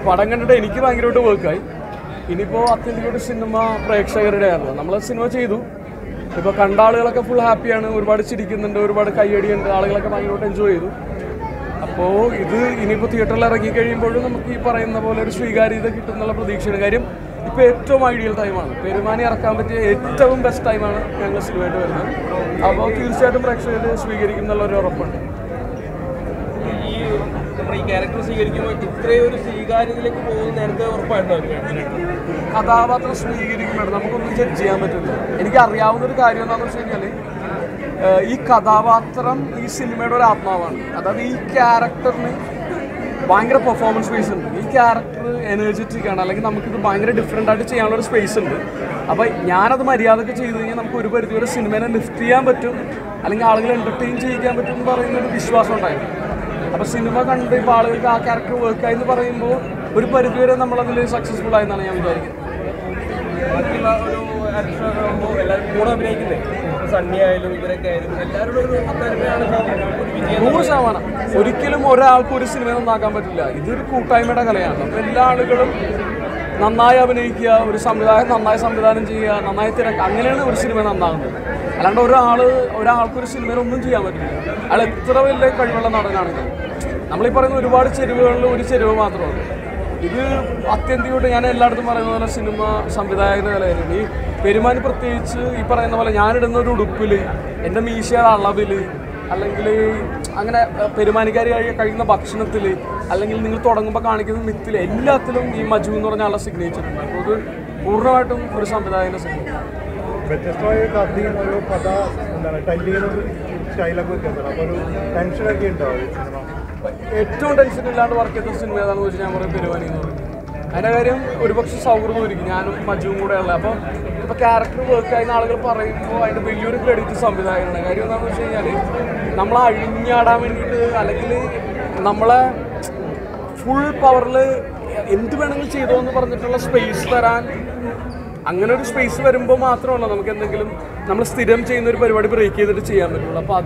പടം കണ്ടിട്ട് എനിക്ക് ഭയങ്കരമായിട്ട് വർക്കായി. ഇനിയിപ്പോൾ അത്യന്തികമായിട്ട് സിനിമ പ്രേക്ഷകരുടെ ആയിരുന്നു. നമ്മൾ സിനിമ ചെയ്തു, ഇപ്പോൾ കണ്ട ആളുകളൊക്കെ ഫുൾ ഹാപ്പിയാണ്, ഒരുപാട് ചിരിക്കുന്നുണ്ട്, ഒരുപാട് കയ്യടിയുണ്ട്, ആളുകളൊക്കെ ഭയങ്കരമായിട്ട് എൻജോയ് ചെയ്തു. അപ്പോൾ ഇത് ഇനിയിപ്പോൾ തിയേറ്ററിൽ ഇറങ്ങിക്കഴിയുമ്പോഴും നമുക്ക് ഈ പറയുന്ന പോലെ ഒരു സ്വീകാര്യത കിട്ടുന്നുള്ള പ്രതീക്ഷയാണ്. കാര്യം ഇപ്പോൾ ഏറ്റവും ഐഡിയൽ ടൈമാണ്, പെരുമാനി ഇറക്കാൻ പറ്റിയ ഏറ്റവും ബെസ്റ്റ് ടൈമാണ് ഞങ്ങൾ സിനിമയായിട്ട് വരുന്നത്. അപ്പോൾ തീർച്ചയായിട്ടും പ്രേക്ഷകർ സ്വീകരിക്കും എന്നുള്ളൊരു ഉറപ്പുണ്ട്. ഈ ക്യാരക്ടർ സ്വീകരിക്കുമ്പോൾ ഇത്രയും ഒരു സ്വീകാര്യതയിലേക്ക് പോകുന്ന നേരത്തെ ഉറപ്പായിട്ടുണ്ടോ? കഥാപാത്രം സ്വീകരിക്കുമ്പോൾ നമുക്കൊന്നും ജഡ്ജ് ചെയ്യാൻ പറ്റില്ല. എനിക്ക് അറിയാവുന്നൊരു കാര്യം എന്താണെന്ന് വെച്ച് കഴിഞ്ഞാൽ ഈ കഥാപാത്രം ഈ സിനിമയുടെ ഒരു ആത്മാവാണ്. അതായത് ഈ ക്യാരക്ടറിന് ഭയങ്കര പെർഫോമൻസ് സ്പേസ് ഉണ്ട്. ഈ ക്യാരക്ടർ എനർജറ്റിക് ആണ്, അല്ലെങ്കിൽ നമുക്കിത് ഭയങ്കര ഡിഫറെൻ്റ് ആയിട്ട് ചെയ്യാനുള്ളൊരു സ്പേസ് ഉണ്ട്. അപ്പോൾ ഞാനത് മര്യാദയ്ക്ക് ചെയ്ത് കഴിഞ്ഞാൽ നമുക്ക് ഒരു പരിധി വരെ സിനിമേനെ ലിഫ്റ്റ് ചെയ്യാൻ പറ്റും, അല്ലെങ്കിൽ ആളുകളെ എൻ്റർടൈൻ ചെയ്യിക്കാൻ പറ്റും എന്ന് പറയുന്നൊരു വിശ്വാസം ഉണ്ടായിരുന്നു. അപ്പോൾ സിനിമ കണ്ട് ഇപ്പോൾ ആളുകൾക്ക് ആ ക്യാരക്ടർ വർക്കായി എന്ന് പറയുമ്പോൾ ഒരു പരിധി വരെ നമ്മളതിൽ സക്സസ്ഫുൾ ആയെന്നാണ് ഞാൻ വിചാരിക്കുന്നത്. ബാക്കിയുള്ള ഒരു ആക്ടറാകുമ്പോൾ എല്ലാവരും കൂടെ അഭിനയിക്കുന്നത്, സണ്ണി ആയാലും ഇവരൊക്കെ ആയാലും എല്ലാവരുടെ ഒരു അത്തരത്തിലാണ് 100%. ഒരിക്കലും ഒരാൾക്ക് ഒരു സിനിമ നന്നാക്കാൻ പറ്റില്ല. ഇതൊരു കൂട്ടായ്മയുടെ കലയാണ്. അപ്പോൾ എല്ലാ ആളുകളും നന്നായി അഭിനയിക്കുക, ഒരു സംവിധായകൻ നന്നായി സംവിധാനം ചെയ്യുക, നന്നായി തിരക്കുക, അങ്ങനെയാണ് ഒരു സിനിമ നന്നാകുന്നത്. അല്ലാണ്ട് ഒരാൾക്കൊരു സിനിമയിൽ ഒന്നും ചെയ്യാൻ പറ്റില്ല. അയാൾ എത്ര വലിയ കഴിവുള്ള നടനാണെങ്കിലും. നമ്മളീ പറയുന്ന ഒരുപാട് ചെരുവുകളിൽ ഒരു ചെരുവ് മാത്രമാണ്. ഇത് അത്യന്തികമായിട്ട് ഞാൻ എല്ലായിടത്തും പറയുന്ന പോലെ സിനിമ സംവിധായകൻ്റെ കലയായിരുന്നു. ഈ പെരുമാനി പ്രത്യേകിച്ച് ഈ പറയുന്ന പോലെ ഞാനിടുന്ന ഒരു ഉടുപ്പിൽ, എൻ്റെ മീശയുടെ അളവിൽ, അല്ലെങ്കിൽ അങ്ങനെ പെരുമാനിക്കാർ കഴിക്കുന്ന ഭക്ഷണത്തിൽ, അല്ലെങ്കിൽ നിങ്ങൾ തുടങ്ങുമ്പോൾ കാണിക്കുന്ന മിത്തിൽ, എല്ലാത്തിലും ഈ മജു എന്ന് പറഞ്ഞ ആളുടെ സിഗ്നേച്ചർ ഉണ്ട്. അപ്പോൾ ഇത് പൂർണ്ണമായിട്ടും ഒരു സംവിധായകൻ്റെ സിനിമ. വ്യത്യസ്തമായ കഥയും ഒരു കഥ എന്താണ് ടെൻഡ് ചെയ്യുന്ന സ്റ്റൈലൊക്കെ വ്യത്യാസമാണ്. അപ്പോൾ ഒരു ടെൻഷനൊക്കെ ഉണ്ടാവും സിനിമ. ഏറ്റവും ടെൻഷൻ ഇല്ലാണ്ട് വർക്ക് ചെയ്ത സിനിമ ഏതാണെന്ന് വെച്ചാൽ ഞാൻ പറയും പെരുമാനി എന്ന് പറയും. അതിൻ്റെ കാര്യം ഒരുപക്ഷെ സൗഹൃദമായിരിക്കും, ഞാനും മജുവും കൂടെ ഉള്ളത്. അപ്പോൾ ഇപ്പോൾ ക്യാരക്ടർ വർക്ക് ആയിരുന്ന ആളുകൾ പറയുമ്പോൾ അതിൻ്റെ വലിയൊരു ക്രെഡിറ്റ് സംവിധായകനാണ്. കാര്യം എന്താണെന്ന് വെച്ച് കഴിഞ്ഞാൽ നമ്മളെ അഴിഞ്ഞാടാൻ വേണ്ടിയിട്ട്, അല്ലെങ്കിൽ നമ്മളെ ഫുൾ പവറിൽ എന്ത് വേണമെങ്കിലും ചെയ്തോ എന്ന് പറഞ്ഞിട്ടുള്ള സ്പേസ് തരാൻ, അങ്ങനെ ഒരു സ്പേസ് വരുമ്പോൾ മാത്രമല്ല നമുക്ക് എന്തെങ്കിലും നമ്മൾ സ്ഥിരം ചെയ്യുന്ന ഒരു പരിപാടി ബ്രേക്ക് ചെയ്തിട്ട് ചെയ്യാൻ പറ്റുള്ളൂ. അപ്പോൾ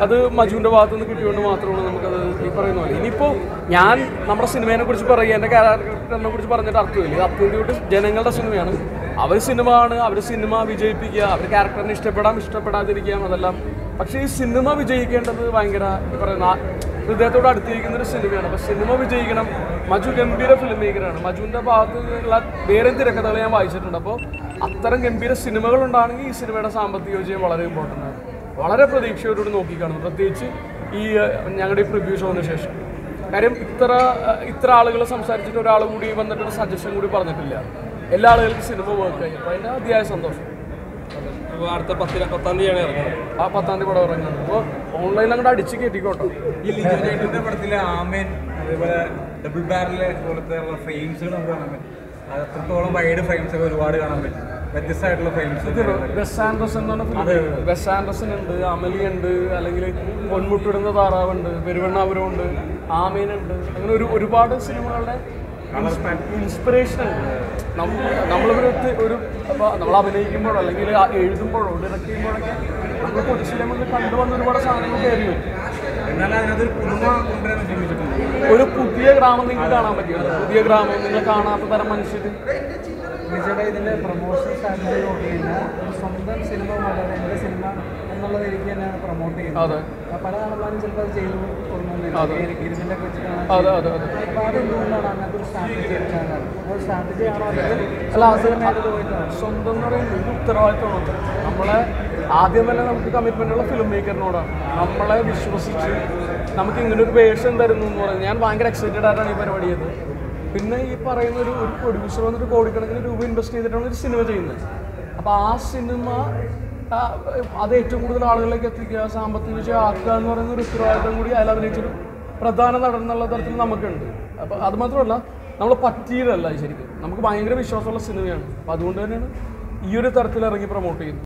അത് മജുവിൻ്റെ ഭാഗത്തു നിന്ന് കിട്ടിയോണ്ട് മാത്രമാണ് നമുക്കത് ഈ പറയുന്ന പോലെ. ഇനിയിപ്പോൾ ഞാൻ നമ്മുടെ സിനിമയെ കുറിച്ച് പറയുക, എൻ്റെ ക്യാരക്ടറിനെ കുറിച്ച് പറഞ്ഞിട്ട് അർത്ഥമില്ല. ഇത് അത്യന്തികമായിട്ട് ജനങ്ങളുടെ സിനിമയാണ്. അവർ സിനിമ ആണ്, അവർ സിനിമ വിജയിപ്പിക്കുക, അവർ ക്യാരക്ടറിനെ ഇഷ്ടപ്പെടാതിരിക്കാം, അതെല്ലാം. പക്ഷേ ഈ സിനിമ വിജയിക്കേണ്ടത് ഭയങ്കര ഈ പറയുന്ന ഹൃദയത്തോട് അടുത്തിരിക്കുന്നൊരു സിനിമയാണ്. അപ്പോൾ സിനിമ വിജയിക്കണം. മജു ഗംഭീര ഫിലിം മേക്കറാണ്. മജുവിൻ്റെ ഭാഗത്ത് നിന്നുള്ള വേറെ തിരക്കഥകൾ ഞാൻ വായിച്ചിട്ടുണ്ട്. അപ്പോൾ അത്തരം ഗംഭീര സിനിമകൾ ഉണ്ടാണെങ്കിൽ ഈ സിനിമയുടെ സാമ്പത്തിക വിജയം വളരെ ഇമ്പോർട്ടൻ്റ് ആണ്. വളരെ പ്രതീക്ഷയോടുകൂടി നോക്കിക്കാണുന്നു, പ്രത്യേകിച്ച് ഈ ഞങ്ങളുടെ ഈ പ്രിവ്യൂ ഷോന് ശേഷം. കാര്യം ഇത്ര ആളുകൾ സംസാരിച്ചിട്ട് ഒരാൾ കൂടി വന്നിട്ടൊരു സജഷൻ കൂടി പറഞ്ഞിട്ടില്ല. എല്ലാ ആളുകൾക്കും സിനിമ വർക്കായി. അപ്പോൾ അതിൻ്റെ അതിയായ സന്തോഷം. അടുത്ത 10-10 തീയതിയാണ് ഇറങ്ങുന്നത്. ആ 10-ാം തീയതി പടം ഇറങ്ങുന്നത്. അപ്പോൾ ഓൺലൈനിൽ അങ്ങോട്ട് അടിച്ച് കയറ്റിക്കോട്ടോ. ഈ ലിജോ ചേട്ടൻ്റെ പടത്തിലെ ആമേൻ, അതേപോലെ ഡബിൾ ബാരല് പോലത്തെ ഫ്രെയിംസുകൾ നമുക്ക് കാണാൻ പറ്റും. അത്രത്തോളം വൈഡ് ഫ്രെയിംസ് ഒക്കെ ഒരുപാട് കാണാൻ പറ്റും, വ്യത്യസ്തമായിട്ടുള്ള ഫ്രെയിംസ്. വെസ് ആൻഡേഴ്സൺ എന്നാണ് ഫിലിം. വെസ് ആൻഡേഴ്സൺ ഉണ്ട്, അമലി ഉണ്ട്, അല്ലെങ്കിൽ പൊന്മുട്ടിടുന്ന താറാവുണ്ട്, പെരുവണ്ണാപുരമുണ്ട്, ആമേനുണ്ട്. അങ്ങനെ ഒരുപാട് സിനിമകളുടെ ഇൻസ്പിറേഷൻ ഉണ്ട്. നമ്മൾ അഭിനയിക്കുമ്പോഴോ അല്ലെങ്കിൽ എഴുതുമ്പോഴോ ഡയറക്റ്റ് ചെയ്യുമ്പോഴൊക്കെ നമ്മൾ കൊച്ചിലെ മുതൽ കണ്ടുവന്ന ഒരുപാട് സാധനങ്ങളൊക്കെ ആയിരുന്നു. എന്നാലും അതിനകത്തൊരു പുതുമ കൊണ്ടുവരാൻ ശ്രമിച്ചിട്ടുണ്ട്. ഒരു പുതിയ ഗ്രാമം നിങ്ങൾക്ക് കാണാൻ പറ്റില്ല. പുതിയ ഗ്രാമം, നിങ്ങൾ കാണാത്ത തരം മനുഷ്യർ. ലിജോയുടെ ഇതിൻ്റെ പ്രൊമോഷൻ സ്ട്രാറ്റജി നോക്കി കഴിഞ്ഞാൽ സ്വന്തം സിനിമ വളരെ എൻ്റെ സിനിമ എന്നുള്ളത് എനിക്ക് തന്നെയാണ് പ്രൊമോട്ട് ചെയ്യുന്നത്. പല ആളുകളും ചിലപ്പോൾ അത് ചെയ്തു കൊടുക്കുന്നില്ല, ഇതിൻ്റെ വെച്ചിട്ടാണ്. അപ്പോൾ അതെന്തുകൊണ്ടാണ് അങ്ങനത്തെ ഒരു സ്ട്രാറ്റജി എടുക്കാനാണ്? ഒരു സ്ട്രാറ്റജി ആണോ അല്ല, അത് സ്വന്തം എന്ന് പറയുന്നത് ഉത്തരവാദിത്തമാണ്. നമ്മളെ ആദ്യം തന്നെ നമുക്ക് കമ്മിറ്റ്മെൻറ്റുള്ള ഫിലിം മേക്കറിനോടാണ്. നമ്മളെ വിശ്വസിച്ച് നമുക്ക് ഇങ്ങനൊരു വേഷം തരുന്നു എന്ന് പറയുന്നത് ഞാൻ ഭയങ്കര എക്സൈറ്റഡ് ആയിട്ടാണ് ഈ പരിപാടി ചെയ്തത്. പിന്നെ ഈ പറയുന്ന ഒരു പ്രൊഡ്യൂസർ വന്നിട്ട് കോടിക്കണക്കിന് രൂപ ഇൻവെസ്റ്റ് ചെയ്തിട്ടാണ് ഒരു സിനിമ ചെയ്യുന്നത്. അപ്പോൾ ആ സിനിമ അത് ഏറ്റവും കൂടുതൽ ആളുകളിലേക്ക് എത്തിക്കുക, സാമ്പത്തിക വിജയം ആക്കുക എന്ന് പറയുന്ന ഒരു ഉത്തരവാദിത്തം കൂടി അതിൽ അഭിനയിച്ചൊരു പ്രധാന നടൻ എന്നുള്ള തരത്തിൽ നമുക്കുണ്ട്. അപ്പോൾ അത് മാത്രമല്ല, നമ്മൾ പറ്റിയതല്ല ശരിക്കും, നമുക്ക് ഭയങ്കര വിശ്വാസമുള്ള സിനിമയാണ്. അപ്പോൾ അതുകൊണ്ട് തന്നെയാണ് ഈ ഒരു തരത്തിൽ ഇറങ്ങി പ്രൊമോട്ട് ചെയ്യുന്നത്.